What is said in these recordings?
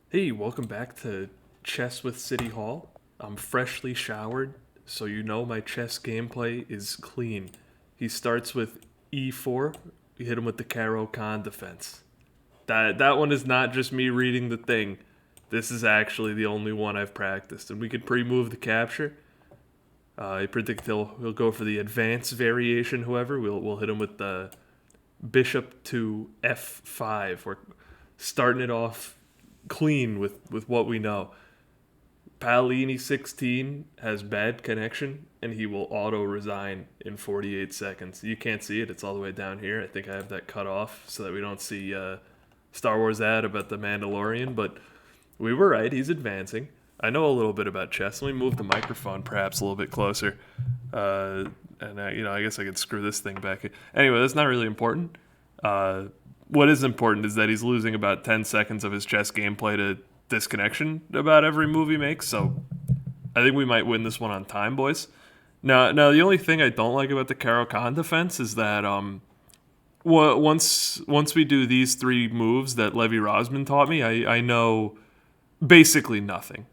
Hey, welcome back to Chess with City Hall. I'm freshly showered, so you know my chess gameplay is clean. He starts with e4. You hit him with the Caro Khan defense. That one is not just me reading the thing. This is actually the only one I've practiced, and we could pre-move the capture. I predict he'll go for the advanced variation. However, we'll hit him with the bishop to f5. We're starting it off clean with what we know. Palini 16 has bad connection and he will auto resign in 48 seconds. You can't see it, it's all the way down here. I think I have that cut off so that we don't see Star Wars ad about the Mandalorian, but we were right, he's advancing. I know a little bit about chess. Let me move the microphone perhaps a little bit closer. I guess I could screw this thing back. Anyway, that's not really important. What is important is that he's losing about 10 seconds of his chess gameplay to disconnection about every move he makes. So I think we might win this one on time, boys. Now the only thing I don't like about the Caro Khan defense is that once we do these three moves that Levi Rosman taught me, I know basically nothing.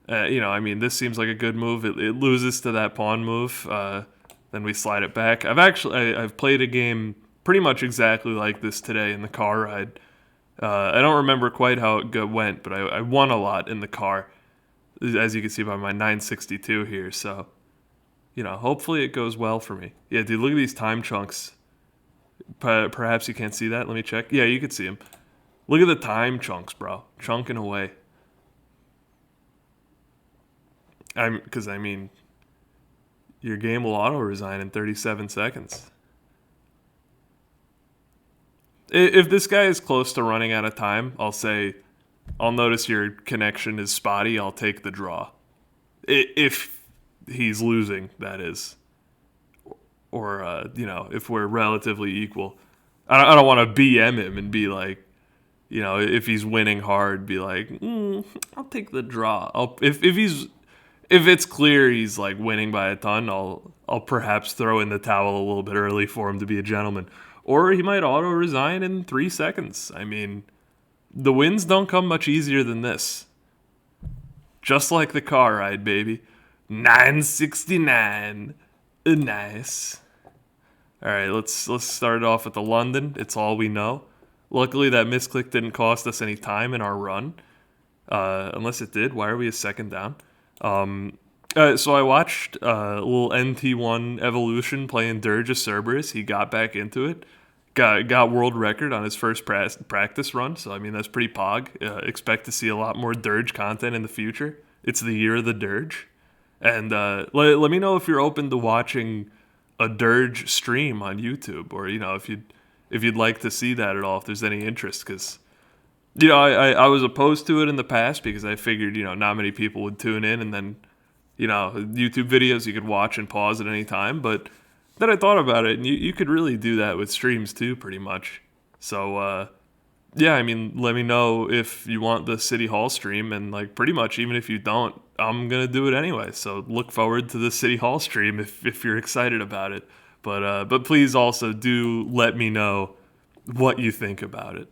This seems like a good move. It loses to that pawn move. Then we slide it back. I've played a game pretty much exactly like this today in the car ride. I don't remember quite how it went, but I won a lot in the car, as you can see by my 962 here. So, hopefully it goes well for me. Yeah, dude, look at these time chunks. Perhaps you can't see that. Let me check. Yeah, you can see them. Look at the time chunks, bro. Chunking away. Because your game will auto resign in 37 seconds. If this guy is close to running out of time, I'll notice your connection is spotty. I'll take the draw. If he's losing, that is. Or, if we're relatively equal. I don't want to BM him and be like, if he's winning hard, be like, I'll take the draw. If it's clear he's like winning by a ton, I'll perhaps throw in the towel a little bit early for him to be a gentleman. Or he might auto resign in 3 seconds. The wins don't come much easier than this. Just like the car ride, baby. 969. Nice. All right, let's start off with the London. It's all we know. Luckily, that misclick didn't cost us any time in our run. Unless it did. Why are we a second down? So I watched a little NT1 Evolution playing Dirge of Cerberus. He got back into it. Got world record on his first practice run. So, that's pretty pog. Expect to see a lot more Dirge content in the future. It's the year of the Dirge. And let me know if you're open to watching a Dirge stream on YouTube, or if you'd like to see that at all, if there's any interest, because I was opposed to it in the past because I figured not many people would tune in, and then YouTube videos you could watch and pause at any time. But then I thought about it, and you could really do that with streams too, pretty much. So let me know if you want the City Hall stream, and like pretty much even if you don't, I'm gonna do it anyway. So look forward to the City Hall stream if you're excited about it. But please also do let me know what you think about it.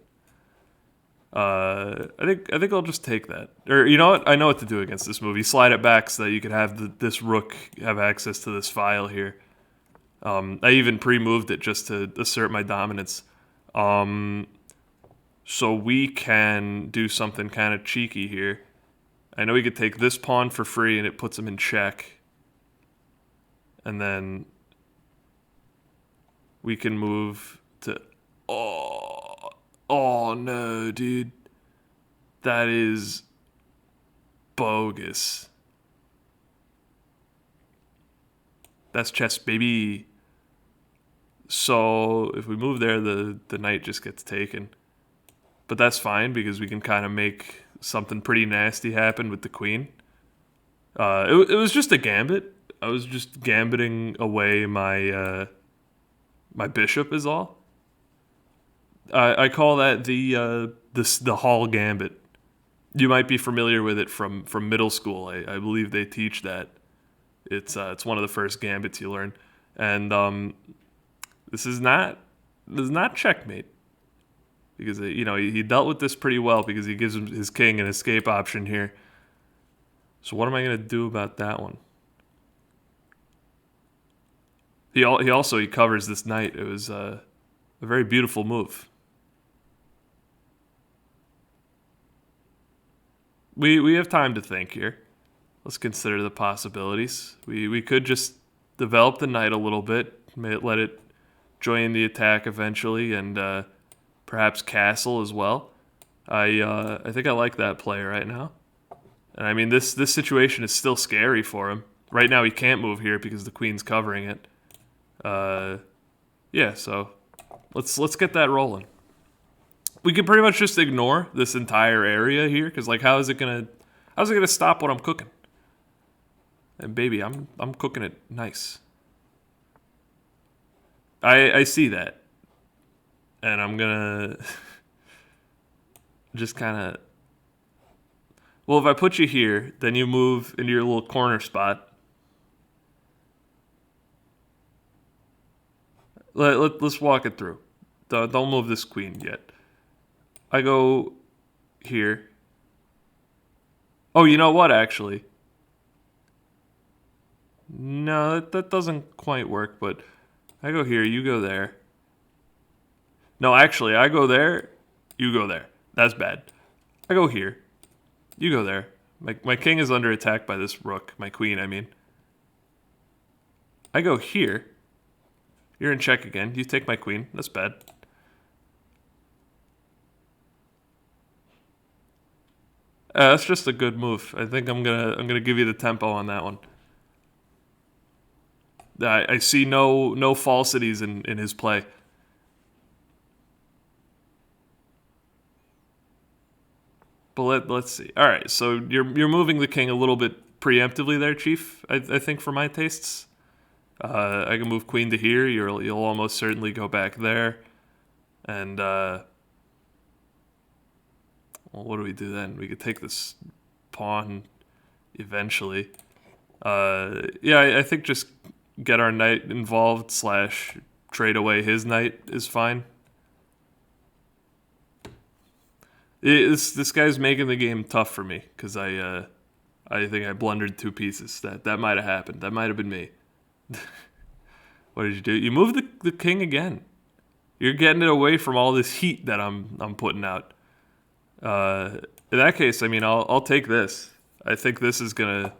I think I'll just take that. Or you know what? I know what to do against this movie. Slide it back so that you could have this rook have access to this file here. I even pre-moved it just to assert my dominance. So we can do something kind of cheeky here. I know we could take this pawn for free and it puts him in check. And then we can move to... Oh no, dude. That is bogus. That's chess, baby. So if we move there, the knight just gets taken. But that's fine because we can kind of make something pretty nasty happen with the queen. It was just a gambit. I was just gambiting away my bishop is all. I call that the Hall Gambit. You might be familiar with it from middle school. I believe they teach that. It's one of the first gambits you learn, and this is not checkmate. because he dealt with this pretty well because he gives him his king an escape option here. So what am I gonna do about that one? He covers this knight. It was a very beautiful move. We have time to think here. Let's consider the possibilities. We could just develop the knight a little bit, let it join the attack eventually, and perhaps castle as well. I think I like that play right now. And I mean this situation is still scary for him. Right now he can't move here because the queen's covering it. Yeah, so let's get that rolling. We can pretty much just ignore this entire area here because like how's it gonna stop what I'm cooking? And baby, I'm cooking it nice. I see that. And I'm gonna just kind of... Well, if I put you here, then you move into your little corner spot. Let's walk it through. Don't move this queen yet. I go here. Oh, you know what, actually? No, that doesn't quite work, but I go here, you go there. No, actually, I go there, you go there. That's bad. I go here, you go there. My king is under attack by this rook. My queen, I mean. I go here. You're in check again. You take my queen. That's bad. That's just a good move. I think I'm gonna give you the tempo on that one. I see no falsities in his play. But let's see. All right, so you're moving the king a little bit preemptively there, Chief. I think for my tastes. I can move queen to here. You'll almost certainly go back there, and well, what do we do then? We could take this pawn eventually. Yeah, I think just get our knight involved / trade away his knight is fine. This guy's making the game tough for me because I think I blundered 2 pieces. That might have happened. That might have been me. What did you do? You moved the king again. You're getting it away from all this heat that I'm putting out. In that case, I mean, I'll take this. I think this is gonna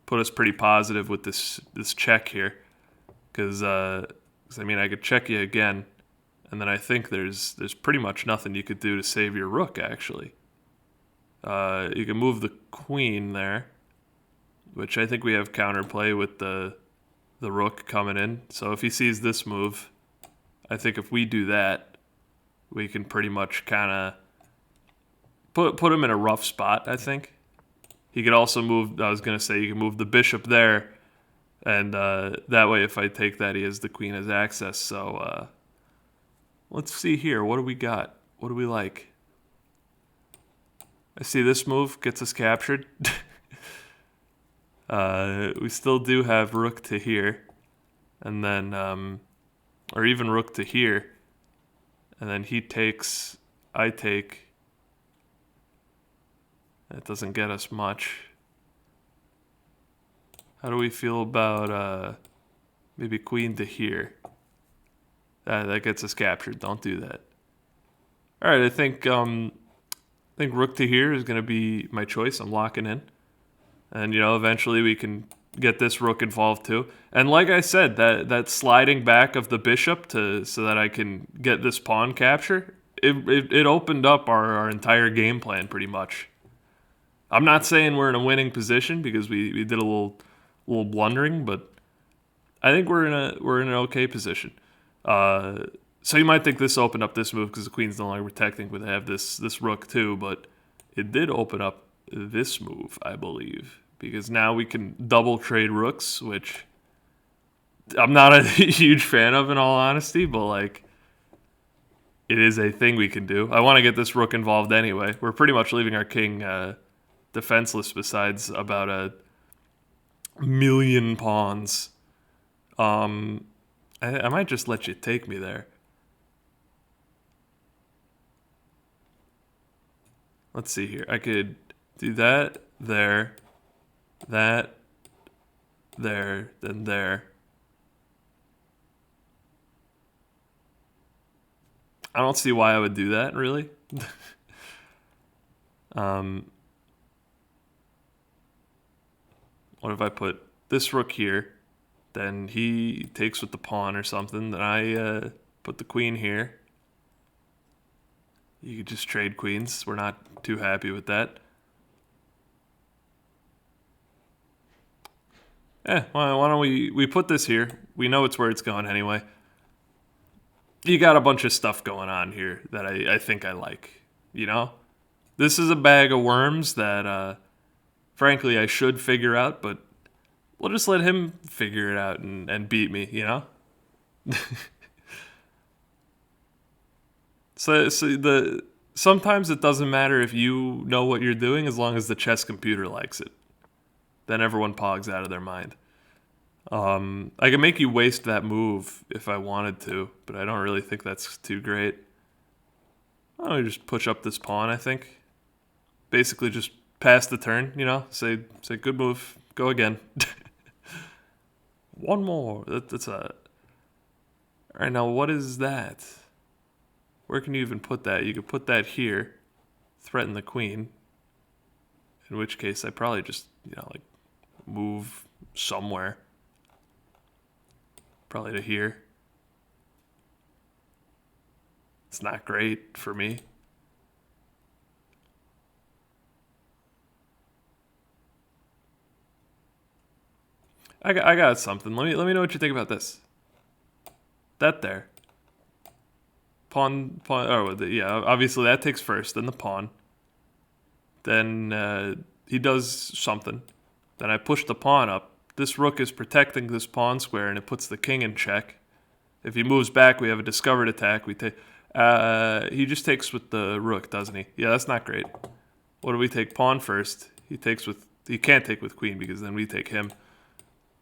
put us pretty positive with this check here, because I mean, I could check you again, and then I think there's pretty much nothing you could do to save your rook. Actually, you can move the queen there, which I think we have counterplay with the rook coming in. So if he sees this move, I think if we do that, we can pretty much kind of put him in a rough spot, I think. He could also move, I was going to say, you can move the bishop there, and that way if I take that, he has the queen as access. So let's see here. What do we got? What do we like? I see this move gets us captured. We still do have rook to here, and then, or even rook to here, and then he takes, I take. That doesn't get us much. How do we feel about maybe queen to here? That gets us captured. Don't do that. All right, I think rook to here is going to be my choice. I'm locking in. And, eventually we can get this rook involved too. And like I said, that sliding back of the bishop so that I can get this pawn capture, it opened up our entire game plan pretty much. I'm not saying we're in a winning position because we did a little blundering, but I think we're in an okay position. So you might think this opened up this move because the queen's no longer protecting, but they have this rook too. But it did open up this move, I believe, because now we can double trade rooks, which I'm not a huge fan of in all honesty, but like it is a thing we can do. I want to get this rook involved anyway. We're pretty much leaving our king defenseless besides about 1,000,000 pawns. I might just let you take me there. Let's see here. I could do that, there, that, there, then there. I don't see why I would do that, really. um, what if I put this rook here? Then he takes with the pawn or something. Then I put the queen here. You could just trade queens. We're not too happy with that. Why don't we put this here? We know it's where it's going anyway. You got a bunch of stuff going on here that I think I like. You know? This is a bag of worms that, frankly, I should figure out, but we'll just let him figure it out and beat me, you know? Sometimes it doesn't matter if you know what you're doing as long as the chess computer likes it. Then everyone pogs out of their mind. I can make you waste that move if I wanted to, but I don't really think that's too great. I'll just push up this pawn, I think. Basically just pass the turn, you know? Say good move, go again. One more. That's a... Alright, now what is that? Where can you even put that? You could put that here. Threaten the queen. In which case I probably just, like move somewhere. Probably to here. It's not great for me. I got something. Let me know what you think about this. That there. Pawn. Oh, yeah. Obviously, that takes first. Then the pawn. Then he does something. Then I push the pawn up. This rook is protecting this pawn square, and it puts the king in check. If he moves back, we have a discovered attack. We take. He just takes with the rook, doesn't he? Yeah, that's not great. What do we take? Pawn first. He takes with. He can't take with queen because then we take him.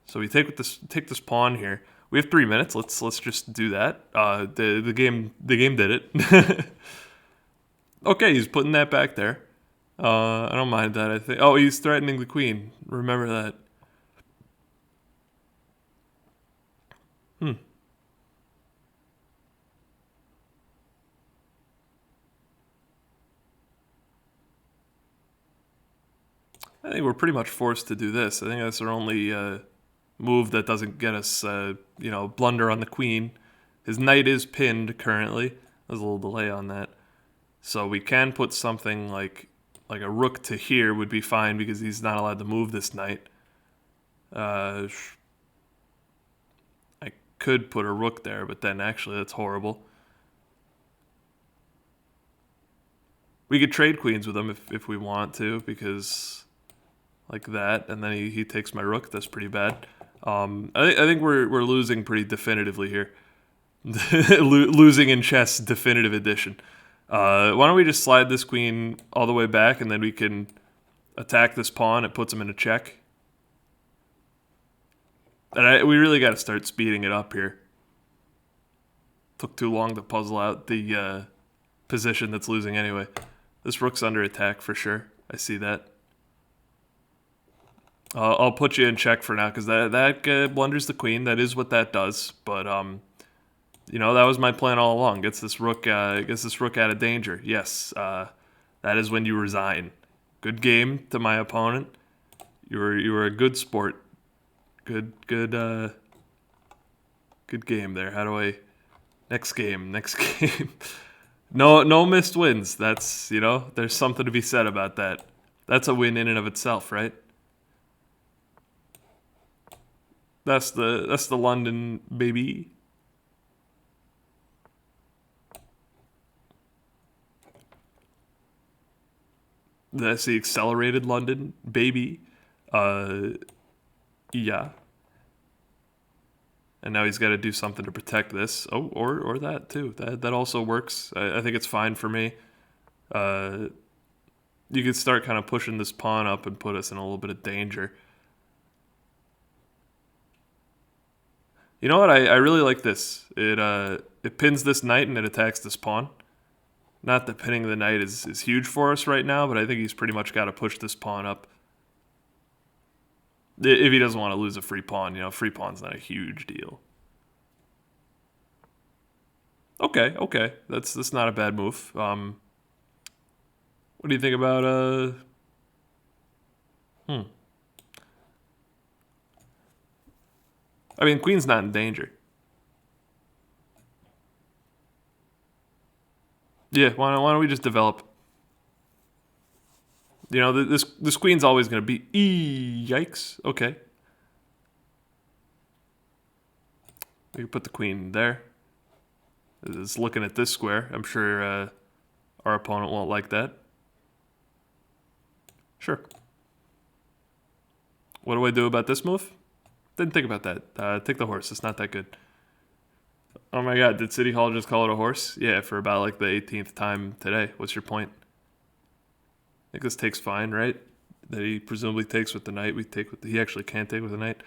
So we take this pawn here. We have 3 minutes. Let's just do that. The game did it. Okay, he's putting that back there. I don't mind that. I think. Oh, he's threatening the queen. Remember that. I think we're pretty much forced to do this. I think that's our only move that doesn't get us, blunder on the queen. His knight is pinned currently. There's a little delay on that. So we can put something like a rook to here would be fine because he's not allowed to move this knight. I could put a rook there, but then actually that's horrible. We could trade queens with him if we want to, because like that, and then he takes my rook. That's pretty bad. I think we're losing pretty definitively here. Losing in chess, definitive edition. Why don't we just slide this queen all the way back, and then we can attack this pawn. It puts him in a check. And we really got to start speeding it up here. Took too long to puzzle out the position that's losing anyway. This rook's under attack for sure. I see that. I'll put you in check for now because that blunders the queen. That is what that does. But that was my plan all along. Gets this rook out of danger. Yes, that is when you resign. Good game to my opponent. You were a good sport. Good game there. How do I? Next game. No missed wins. That's there's something to be said about that. That's a win in and of itself, right? That's the London, baby. That's the accelerated London, baby. Yeah. And now he's got to do something to protect this. Oh, or that too. That also works. I think it's fine for me. You could start kind of pushing this pawn up and put us in a little bit of danger. You know what? I really like this. It pins this knight and it attacks this pawn. Not that pinning the knight is huge for us right now, but I think he's pretty much got to push this pawn up. If he doesn't want to lose a free pawn, free pawn's not a huge deal. Okay. That's not a bad move. What do you think about I mean, queen's not in danger. Yeah, why don't we just develop? This queen's always going to be... Yikes. Okay. We can put the queen there. It's looking at this square. I'm sure our opponent won't like that. Sure. What do I do about this move? Didn't think about that. Take the horse. It's not that good. Oh my god, did City Hall just call it a horse? Yeah, for about like the 18th time today. What's your point? I think this takes fine, right? That he presumably takes with the knight. He actually can't take with the knight.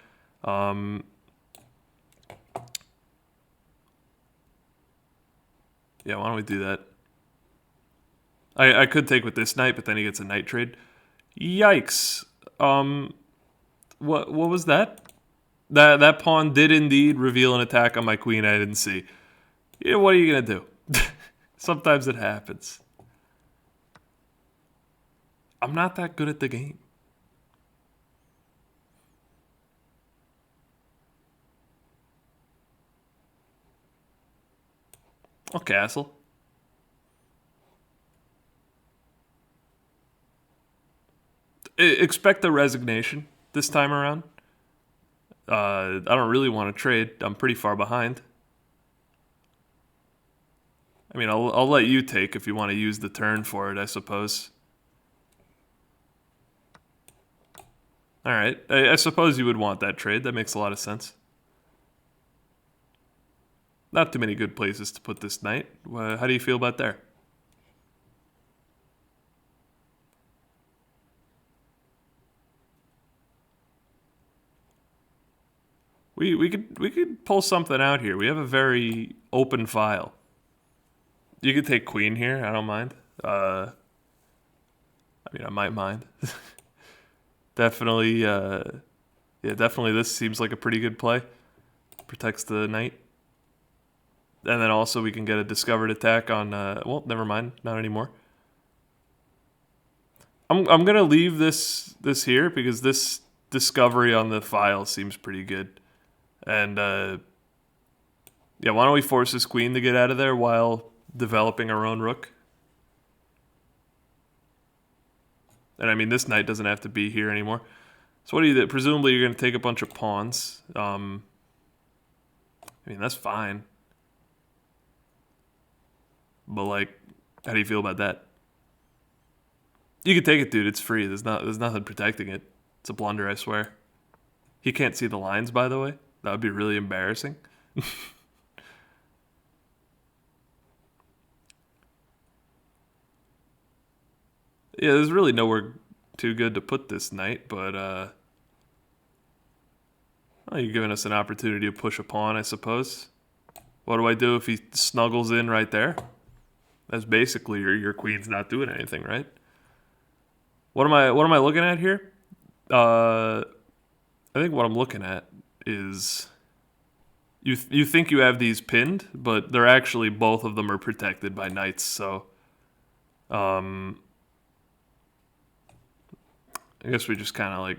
Yeah, why don't we do that? I could take with this knight, but then he gets a knight trade. Yikes. What was that? That pawn did indeed reveal an attack on my queen I didn't see. What are you gonna do? Sometimes it happens. I'm not that good at the game. Oh, castle. Expect a resignation this time around. I don't really want to trade. I'm pretty far behind. I mean, I'll let you take if you want to use the turn for it, I suppose. All right. I suppose you would want that trade. That makes a lot of sense. Not too many good places to put this knight. How do you feel about there? We could pull something out here. We have a very open file. You could take queen here. I don't mind. I mean, I might mind. Definitely. Yeah, definitely. This seems like a pretty good play. Protects the knight. And then also we can get a discovered attack on... well, never mind. Not anymore. I'm going to leave this here because this discovery on the file seems pretty good. And, yeah, why don't we force this queen to get out of there while developing our own rook? And, I mean, this knight doesn't have to be here anymore. So what do you do? Presumably you're going to take a bunch of pawns. I mean, that's fine. But, like, how do you feel about that? You can take it, dude. It's free. There's nothing protecting it. It's a blunder, I swear. He can't see the lines, by the way. That would be really embarrassing. Yeah, there's really nowhere too good to put this knight, but well, you're giving us an opportunity to push a pawn, I suppose. What do I do if he snuggles in right there? That's basically your queen's not doing anything, right? What am I looking at here? I think what I'm looking at is you think you have these pinned, but they're actually both of them are protected by knights. So, I guess we just kind of like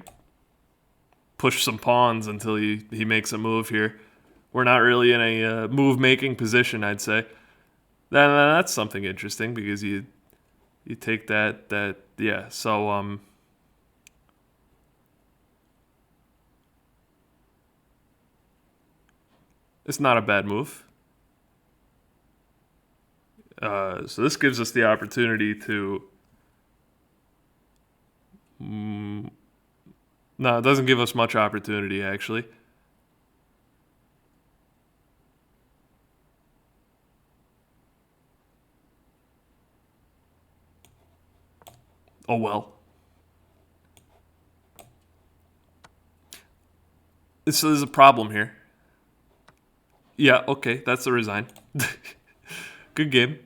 push some pawns until he makes a move here. We're not really in a move making position, I'd say. That's something interesting because you take that yeah. So it's not a bad move. So this gives us the opportunity to... no, it doesn't give us much opportunity, actually. Oh well. So there's a problem here. Yeah, okay, that's the resign. Good game.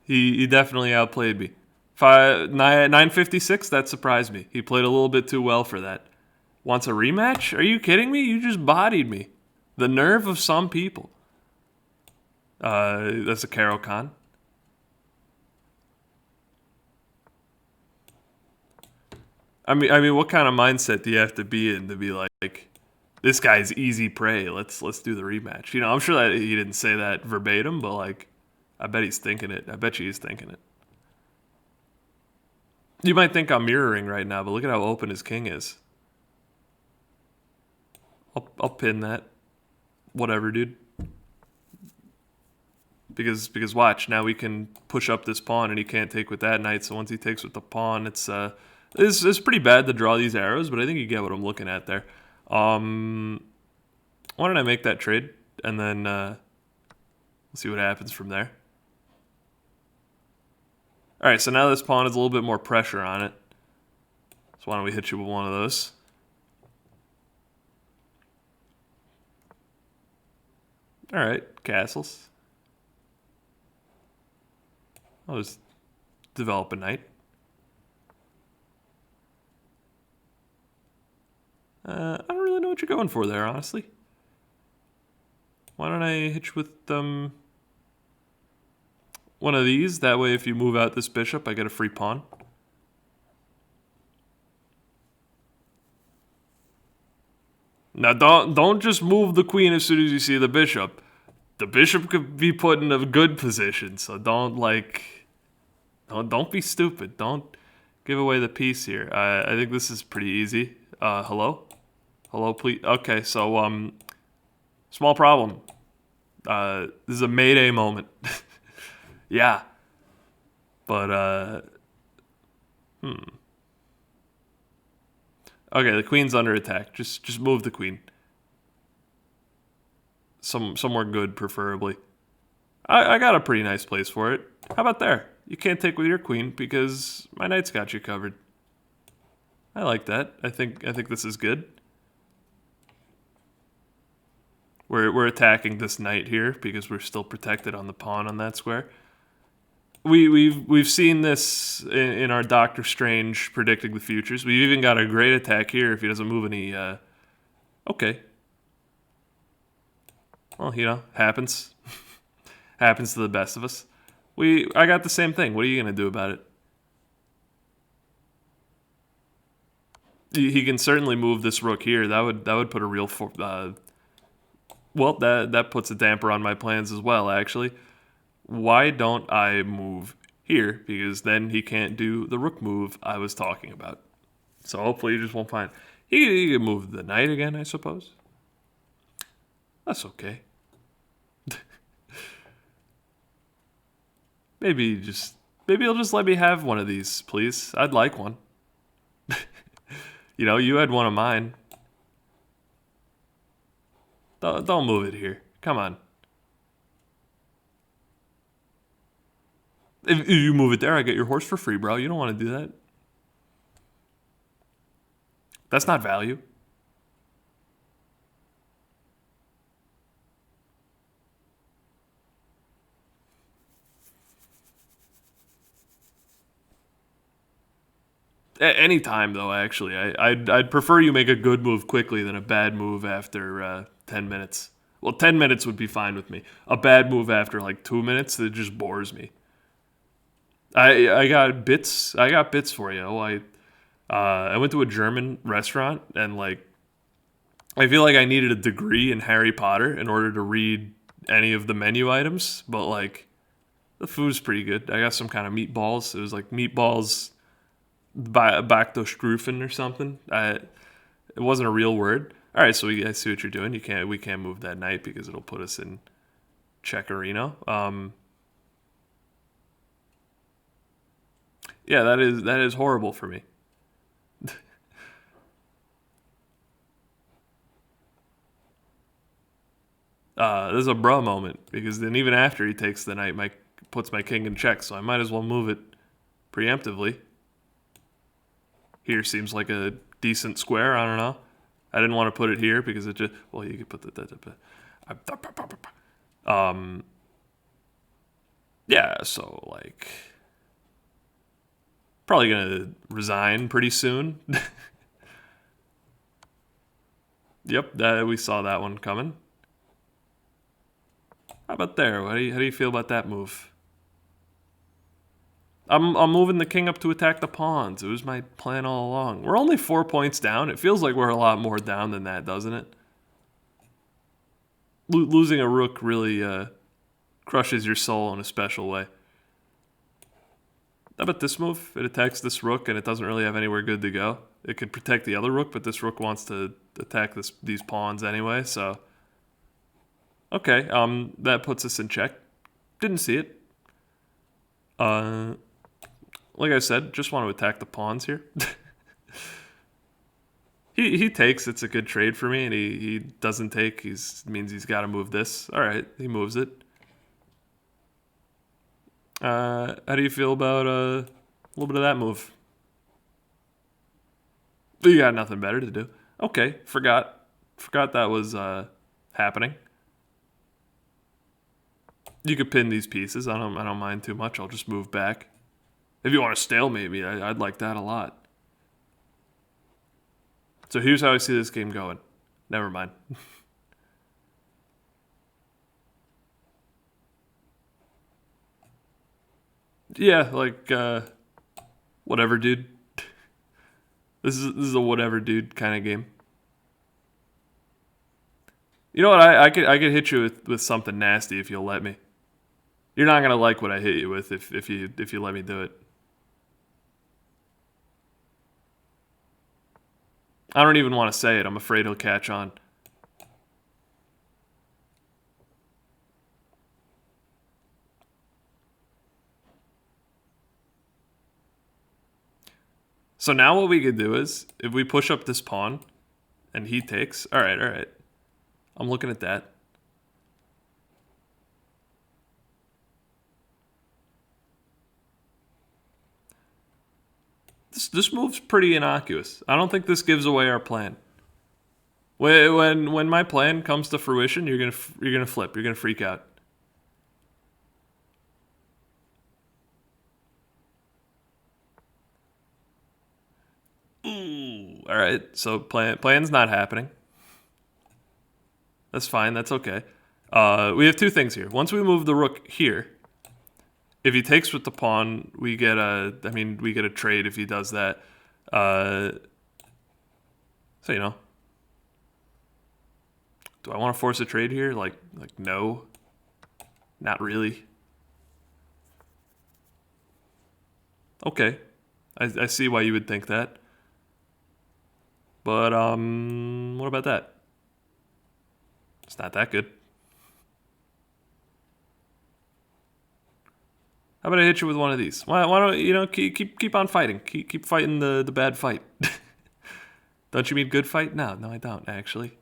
He definitely outplayed me. 956, that surprised me. He played a little bit too well for that. Wants a rematch? Are you kidding me? You just bodied me. The nerve of some people. That's a Caro Khan. I mean, what kind of mindset do you have to be in to be like, this guy's easy prey. Let's do the rematch. You know, I'm sure that he didn't say that verbatim, but like, I bet he's thinking it. I bet you he's thinking it. You might think I'm mirroring right now, but look at how open his king is. I'll pin that. Whatever, dude. Because watch, now we can push up this pawn and he can't take with that knight. So once he takes with the pawn, it's pretty bad to draw these arrows, but I think you get what I'm looking at there. Why don't I make that trade and then we'll see what happens from there. All right, so now this pawn has a little bit more pressure on it. So why don't we hit you with one of those? All right, castles. I'll just develop a knight. I don't really know what you're going for there, honestly. Why don't I hit you with one of these? That way, if you move out this bishop, I get a free pawn. Now, don't just move the queen as soon as you see the bishop. The bishop could be put in a good position, so don't be stupid. Don't give away the piece here. I think this is pretty easy. Hello, please. Okay, so small problem. This is a Mayday moment. Yeah, but Okay, the queen's under attack. Just move the queen. Somewhere good, preferably. I got a pretty nice place for it. How about there? You can't take with your queen because my knight's got you covered. I like that. I think this is good. We're attacking this knight here because we're still protected on the pawn on that square. We've seen this in our Doctor Strange predicting the futures. We've even got a great attack here if he doesn't move any. Okay. Well, you know, happens. Happens to the best of us. I got the same thing. What are you gonna do about it? He can certainly move this rook here. That would put a real well, that puts a damper on my plans as well, actually. Why don't I move here? Because then he can't do the rook move I was talking about. So hopefully he just won't find. He can move the knight again, I suppose. That's okay. Maybe he'll just let me have one of these, please. I'd like one. You know, you had one of mine. Don't move it here. Come on. If you move it there, I get your horse for free, bro. You don't want to do that. That's not value. Any time, though, actually. I'd prefer you make a good move quickly than a bad move after 10 minutes. Well, 10 minutes would be fine with me. A bad move after like 2 minutes, it just bores me. I got bits. I got bits for you. I went to a German restaurant and like I feel like I needed a degree in Harry Potter in order to read any of the menu items, but like the food's pretty good. I got some kind of meatballs. It was like meatballs back to Strufen or something. It wasn't a real word. All right, so I see what you're doing. We can't move that knight because it'll put us in Checarino. Yeah, that is horrible for me. This is a bruh moment because then even after he takes the knight, puts my king in check, so I might as well move it preemptively. Here seems like a decent square. I don't know. I didn't want to put it here because it just well you could put the Yeah, so like probably gonna resign pretty soon. Yep, we saw that one coming. How about there? How do you feel about that move? I'm moving the king up to attack the pawns. It was my plan all along. We're only 4 points down. It feels like we're a lot more down than that, doesn't it? Losing a rook really crushes your soul in a special way. How about this move? It attacks this rook and it doesn't really have anywhere good to go. It could protect the other rook, but this rook wants to attack these pawns anyway, so... Okay, that puts us in check. Didn't see it. Like I said, just want to attack the pawns here. he takes, it's a good trade for me, and he doesn't take, means he's got to move this. Alright, he moves it. How do you feel about a little bit of that move? You got nothing better to do. Okay, forgot that was happening. You could pin these pieces. I don't mind too much. I'll just move back. If you want to stalemate me, I'd like that a lot. So here's how I see this game going. Never mind. Yeah, like whatever, dude. This is a whatever, dude kind of game. You know what? I could hit you with something nasty if you'll let me. You're not gonna like what I hit you with if you let me do it. I don't even want to say it. I'm afraid he'll catch on. So now what we could do is, if we push up this pawn, and he takes... Alright. I'm looking at that. This move's pretty innocuous. I don't think this gives away our plan. When my plan comes to fruition, you're gonna flip. You're gonna freak out. Ooh. All right. So plan's not happening. That's fine. That's okay. We have two things here. Once we move the rook here, if he takes with the pawn, we get a trade if he does that. So you know. Do I want to force a trade here? Like no. Not really. Okay. I see why you would think that. But what about that? It's not that good. How about I hit you with one of these? Why don't keep on fighting? Keep fighting the bad fight. Don't you mean good fight? No, I don't actually.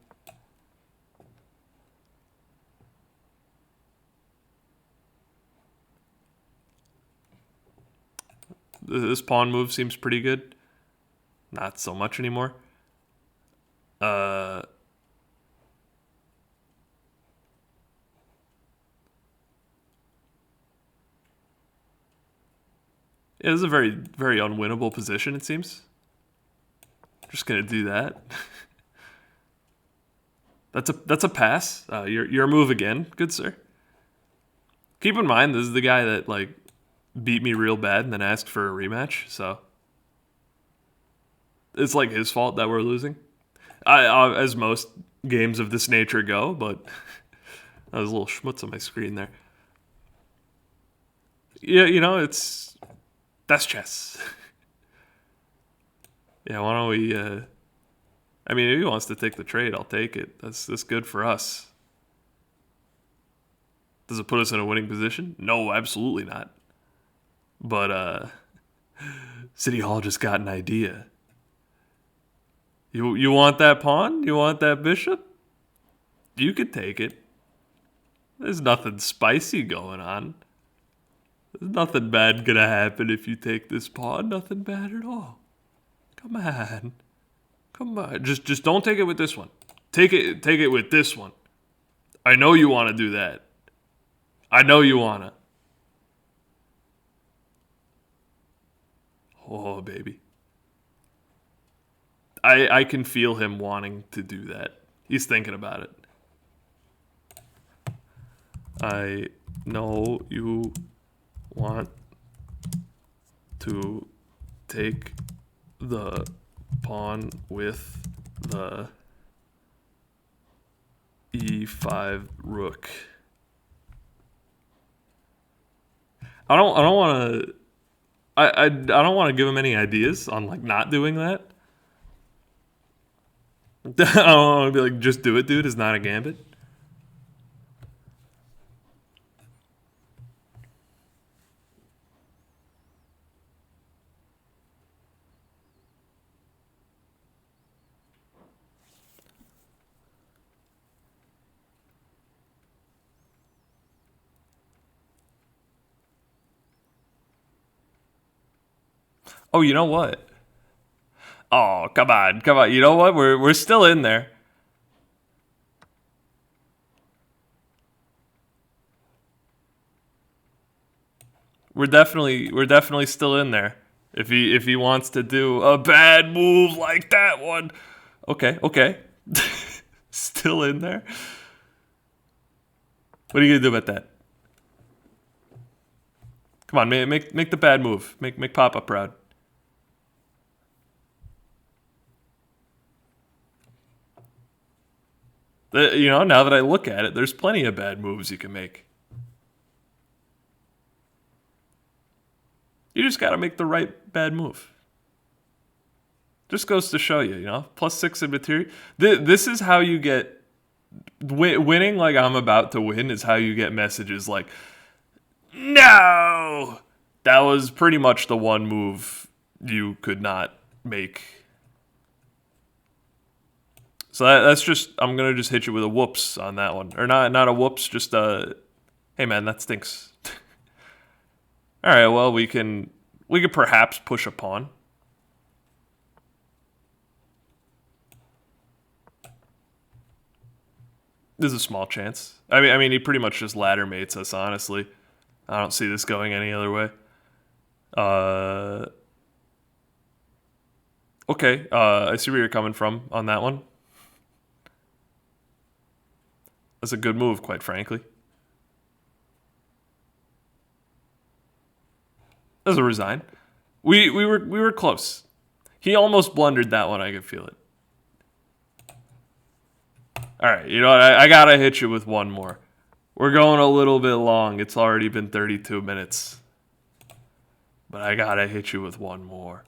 This pawn move seems pretty good. Not so much anymore. Yeah, this is a very, very unwinnable position, it seems. Just gonna do that. That's a pass. Your move again, good sir. Keep in mind, this is the guy that like beat me real bad and then asked for a rematch. So it's like his fault that we're losing. As most games of this nature go, but that was a little schmutz on my screen there. Yeah, that's chess. Yeah, why don't we? I mean, if he wants to take the trade, I'll take it. That's good for us. Does it put us in a winning position? No, absolutely not. But City Hall just got an idea. You want that pawn? You want that bishop? You could take it. There's nothing spicy going on. There's nothing bad gonna happen if you take this pawn. Nothing bad at all. Come on. Just don't take it with this one. Take it with this one. I know you want to do that. I know you wanna. Oh, baby. I can feel him wanting to do that. He's thinking about it. I know you want to take the pawn with the e5 rook. I don't want to. I don't want to give him any ideas on like not doing that. I don't want to be like, just do it, dude. It's not a gambit. Oh, you know what? Oh, come on, come on. You know what? We're still in there. We're definitely still in there. If he wants to do a bad move like that one, okay, okay, still in there. What are you gonna do about that? Come on, make the bad move. Make Papa proud. Now that I look at it, there's plenty of bad moves you can make. You just got to make the right bad move. Just goes to show you, +6 in material. This is how you get winning. Like I'm about to win is how you get messages like, no, that was pretty much the one move you could not make. So that's just, I'm gonna just hit you with a whoops on that one, or not a whoops, just a, hey man, that stinks. All right, well we could perhaps push a pawn. There's a small chance. I mean, he pretty much just ladder mates us. Honestly, I don't see this going any other way. Okay. I see where you're coming from on that one. That's a good move, quite frankly. That's a resign. We were close. He almost blundered that one. I could feel it. All right, you know what? I gotta hit you with one more. We're going a little bit long. It's already been 32 minutes. But I gotta hit you with one more.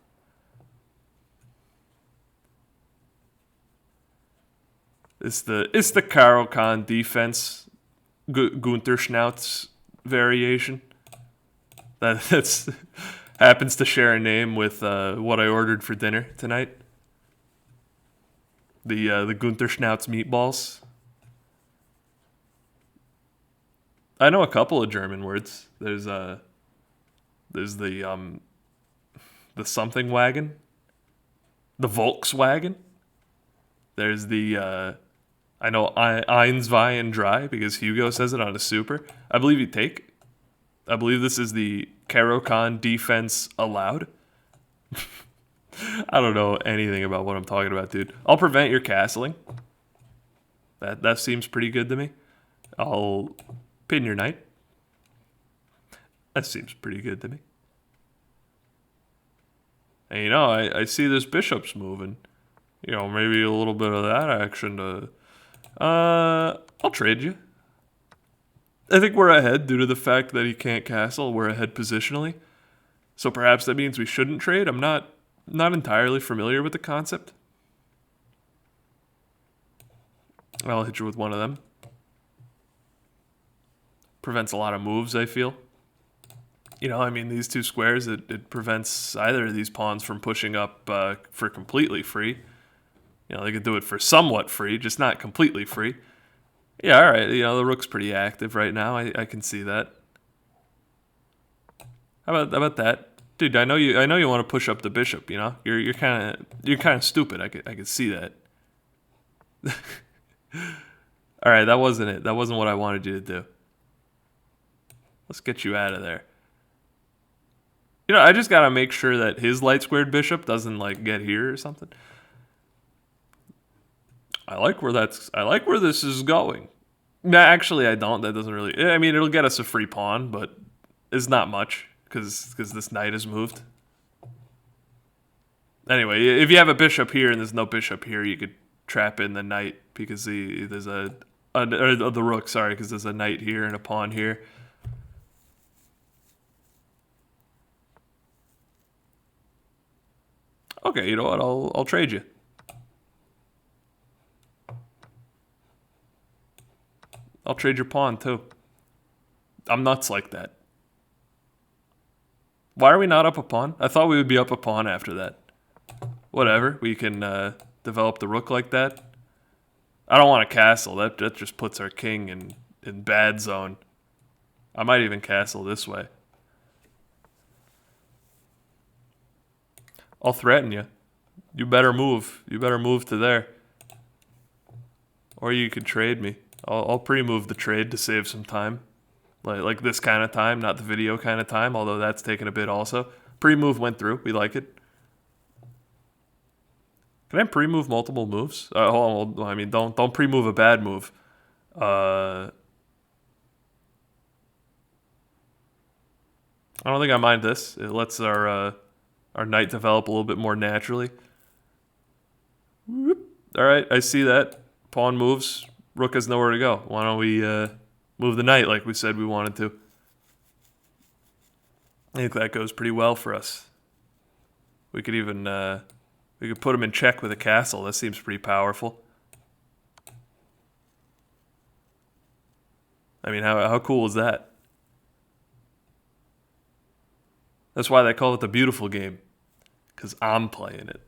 It's the Karo Khan defense, Gunther Schnauz variation. That's happens to share a name with what I ordered for dinner tonight. The Gunther Schnauz meatballs. I know a couple of German words. There's the something wagon, the Volkswagen. There's the I know eins, zwei, and drei because Hugo says it on a super. I believe you take. I believe this is the Karo Khan defense allowed. I don't know anything about what I'm talking about, dude. I'll prevent your castling. That seems pretty good to me. I'll pin your knight. That seems pretty good to me. And I see this bishop's moving. Maybe a little bit of that action to... I'll trade you. I think we're ahead due to the fact that he can't castle. We're ahead positionally. So perhaps that means we shouldn't trade. I'm not entirely familiar with the concept. I'll hit you with one of them. Prevents a lot of moves, I feel. These two squares, it prevents either of these pawns from pushing up for completely free. They could do it for somewhat free, just not completely free. Yeah, all right. The rook's pretty active right now. I can see that. How about that, dude? I know you want to push up the bishop. You're kind of stupid. I could see that. All right, that wasn't it. That wasn't what I wanted you to do. Let's get you out of there. You know, I just gotta make sure that his light squared bishop doesn't like get here or something. I like where this is going. Nah, actually, I don't. That doesn't really. I mean, it'll get us a free pawn, but it's not much because this knight is moved. Anyway, if you have a bishop here and there's no bishop here, you could trap in the knight because there's or the rook. Sorry, because there's a knight here and a pawn here. Okay, you know what? I'll trade you. I'll trade your pawn too. I'm nuts like that. Why are we not up a pawn? I thought we would be up a pawn after that. Whatever, we can develop the rook like that. I don't want a castle. That just puts our king in bad zone. I might even castle this way. I'll threaten you. You better move. You better move to there. Or you could trade me. I'll pre-move the trade to save some time. Like this kind of time, not the video kind of time, although that's taken a bit also. Pre-move went through. We like it. Can I pre-move multiple moves? Hold on. I mean, don't pre-move a bad move. I don't think I mind this. It lets our knight develop a little bit more naturally. Whoop. All right, I see that. Pawn moves. Rook has nowhere to go. Why don't we move the knight like we said we wanted to? I think that goes pretty well for us. We could even we could put him in check with a castle. That seems pretty powerful. I mean, how cool is that? That's why they call it the beautiful game, because I'm playing it.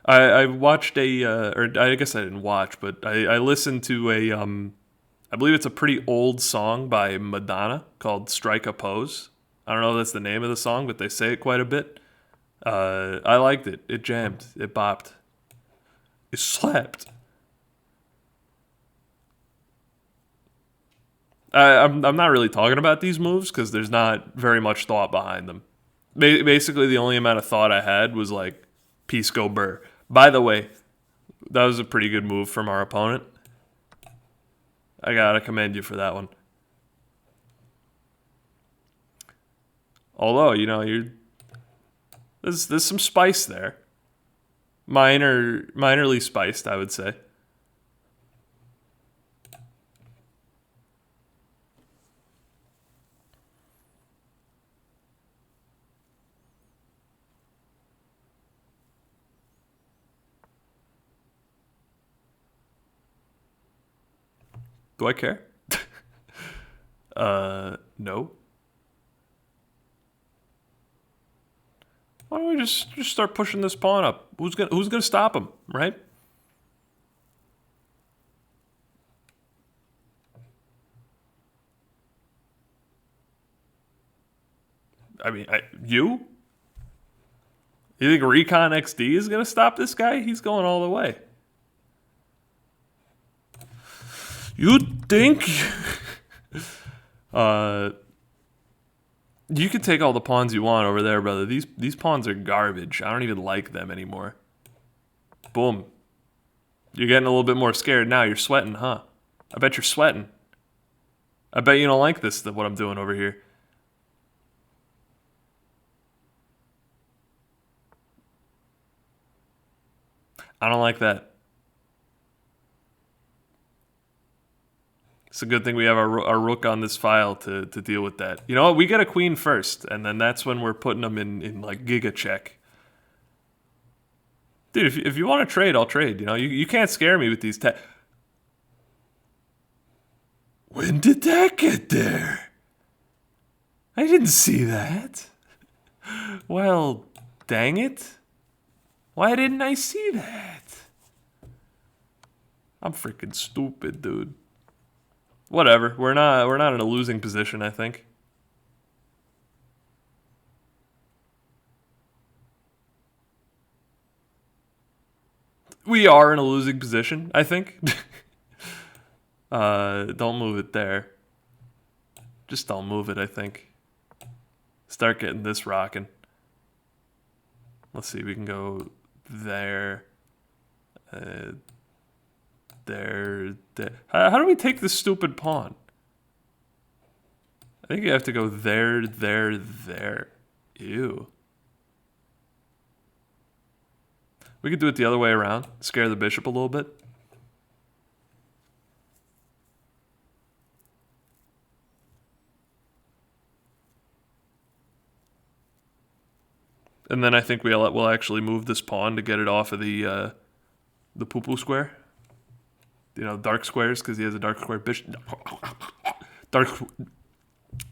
I watched or I guess I didn't watch, but I listened to I believe it's a pretty old song by Madonna called Strike a Pose. I don't know if that's the name of the song, but they say it quite a bit. I liked it. It jammed. It bopped. It slapped. I'm not really talking about these moves because there's not very much thought behind them. Basically, the only amount of thought I had was like, peace go burr. By the way, that was a pretty good move from our opponent. I gotta commend you for that one. Although, you know, there's some spice there. Minorly spiced, I would say. Do I care? No. Why don't we just start pushing this pawn up? Who's gonna stop him, right? I mean, you? You think Recon XD is gonna stop this guy? He's going all the way. You think? You can take all the pawns you want over there, brother. These pawns are garbage. I don't even like them anymore. Boom. You're getting a little bit more scared now. You're sweating, huh? I bet you're sweating. I bet you don't like this, what I'm doing over here. I don't like that. It's a good thing we have our rook on this file to deal with that. You know what? We get a queen first, and then that's when we're putting them in like giga check. Dude, if you want to trade, I'll trade. You know, you can't scare me with these. When did that get there? I didn't see that. Well, dang it. Why didn't I see that? I'm freaking stupid, dude. Whatever. We're not in a losing position, I think. We are in a losing position, I think. Don't move it there. Just don't move it, I think. Start getting this rocking. Let's see, we can go there. There. How do we take this stupid pawn? I think you have to go there, there, there. Ew. We could do it the other way around. Scare the bishop a little bit. And then I think we'll actually move this pawn to get it off of the poo-poo square. You know, dark squares, because he has a dark square bishop. Dark.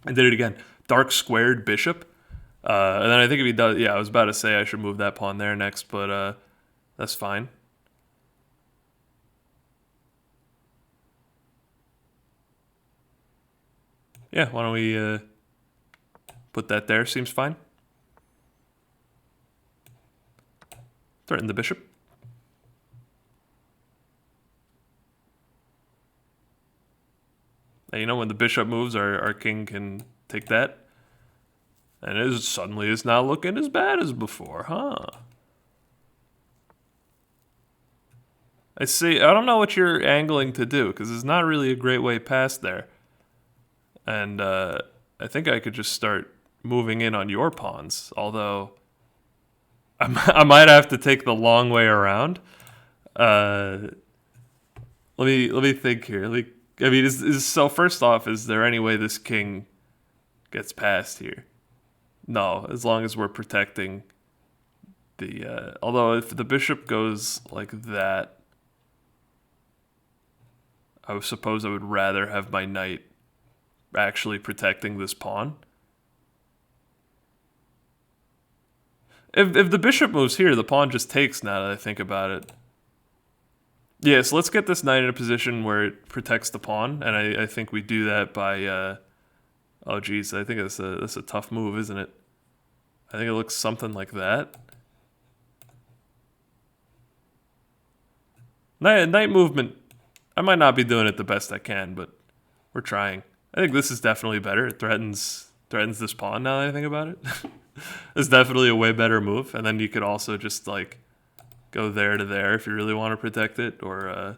I did it again. Dark squared bishop. And then I think if he does, yeah, I was about to say I should move that pawn there next, but that's fine. Yeah, why don't we put that there? Seems fine. Threaten the bishop. And you know, when the bishop moves, our king can take that. And it suddenly is not looking as bad as before, huh? I see. I don't know what you're angling to do, because there's not really a great way past there. And I think I could just start moving in on your pawns, although I might have to take the long way around. Let me think here. I mean, so first off, is there any way this king gets past here? No, as long as we're protecting the... although if the bishop goes like that, I suppose I would rather have my knight actually protecting this pawn. If the bishop moves here, the pawn just takes now that I think about it. Yeah, so let's get this knight in a position where it protects the pawn, and I think we do that by... oh, geez, I think that's a tough move, isn't it? I think it looks something like that. Knight movement, I might not be doing it the best I can, but we're trying. I think this is definitely better. It threatens this pawn now that I think about it. It's definitely a way better move. And then you could also just like go there to there if you really want to protect it, or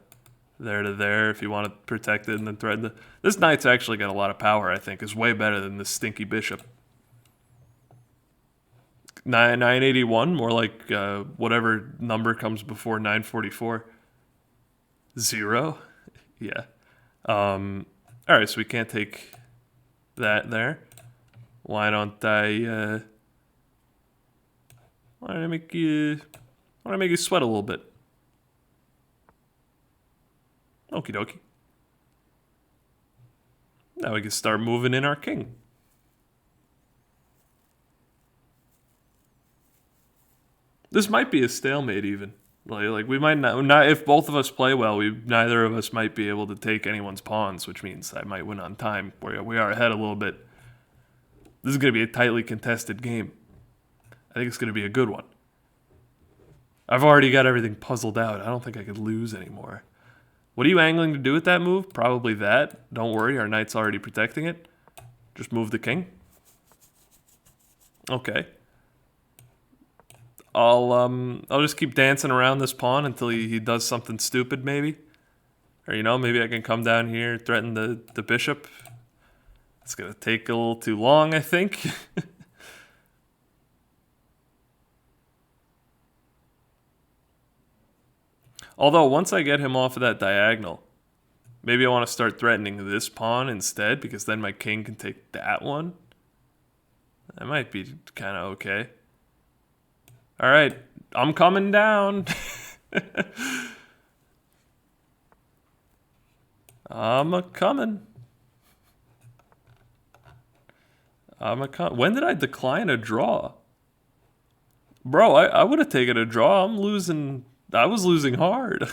there to there if you want to protect it and then threaten the... This knight's actually got a lot of power, I think. Is way better than this stinky bishop. 981, more like whatever number comes before 944. 0? Yeah. Alright, so we can't take that there. Why don't I make you sweat a little bit? Okie dokie. Now we can start moving in our king. This might be a stalemate even. Like we might not if both of us play well, neither of us might be able to take anyone's pawns, which means I might win on time. We are ahead a little bit. This is going to be a tightly contested game. I think it's going to be a good one. I've already got everything puzzled out. I don't think I could lose anymore. What are you angling to do with that move? Probably that. Don't worry, our knight's already protecting it. Just move the king. Okay. I'll just keep dancing around this pawn until he does something stupid, maybe. Or, you know, maybe I can come down here, threaten the bishop. It's going to take a little too long, I think. Although, once I get him off of that diagonal, maybe I want to start threatening this pawn instead, because then my king can take that one. That might be kind of okay. All right, I'm coming down. I'm a-coming. When did I decline a draw? Bro, I would have taken a draw. I was losing hard.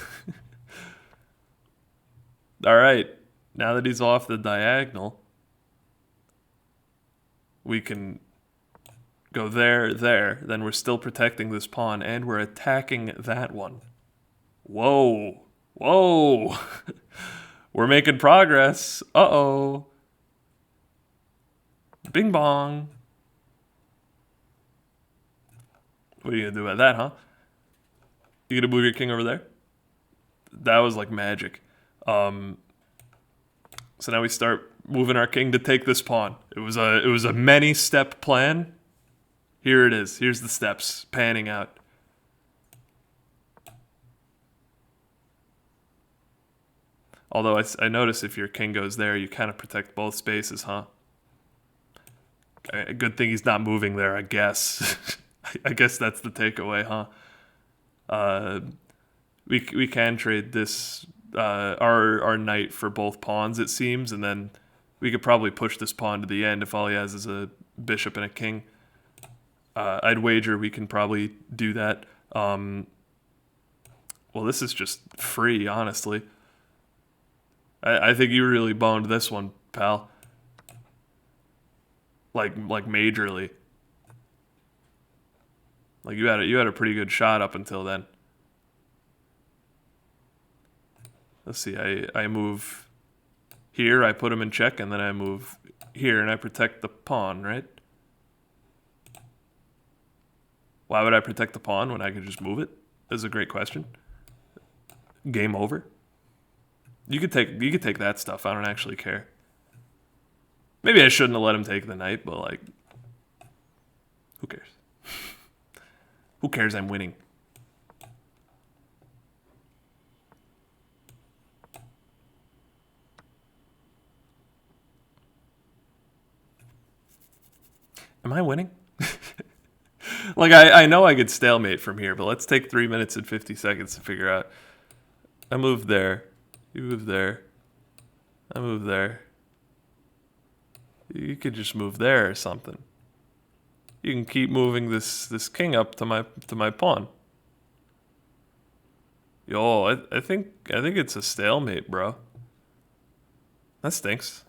All right, now that he's off the diagonal, we can go there, then we're still protecting this pawn, and we're attacking that one. Whoa. Whoa. We're making progress. Uh-oh. Bing bong. What are you gonna do about that, huh? You gonna move your king over there? That was like magic. Um, so now we start moving our king to take this pawn. It was a many step plan. Here it is. Here's the steps panning out. Although I notice if your king goes there, you kind of protect both spaces, huh? A good thing he's not moving there, I guess. I guess that's the takeaway, huh? Uh, we can trade this our knight for both pawns, it seems, and then we could probably push this pawn to the end if all he has is a bishop and a king. I'd wager we can probably do that. Well, this is just free, honestly. I think you really boned this one, pal. Like majorly. Like you had a pretty good shot up until then. Let's see. I move here. I put him in check, and then I move here, and I protect the pawn, right? Why would I protect the pawn when I could just move it? That's a great question. Game over. You could take that stuff. I don't actually care. Maybe I shouldn't have let him take the knight, but like, who cares? Who cares? I'm winning. Am I winning? Like, I know I could stalemate from here, but let's take 3 minutes and 50 seconds to figure out. I moved there. You moved there. I moved there. You could just move there or something. You can keep moving this king up to my pawn. Yo, I think it's a stalemate, bro. That stinks.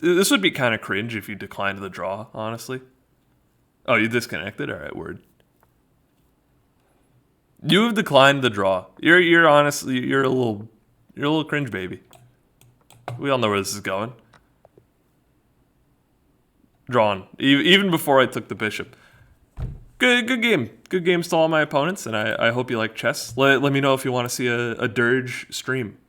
This would be kind of cringe if you declined the draw, honestly. Oh, you disconnected? All right, word. You have declined the draw. You're honestly you're a little cringe baby. We all know where this is going. Drawn. Even before I took the bishop. Good game. Good games to all my opponents, and I hope you like chess. Let me know if you want to see a dirge stream.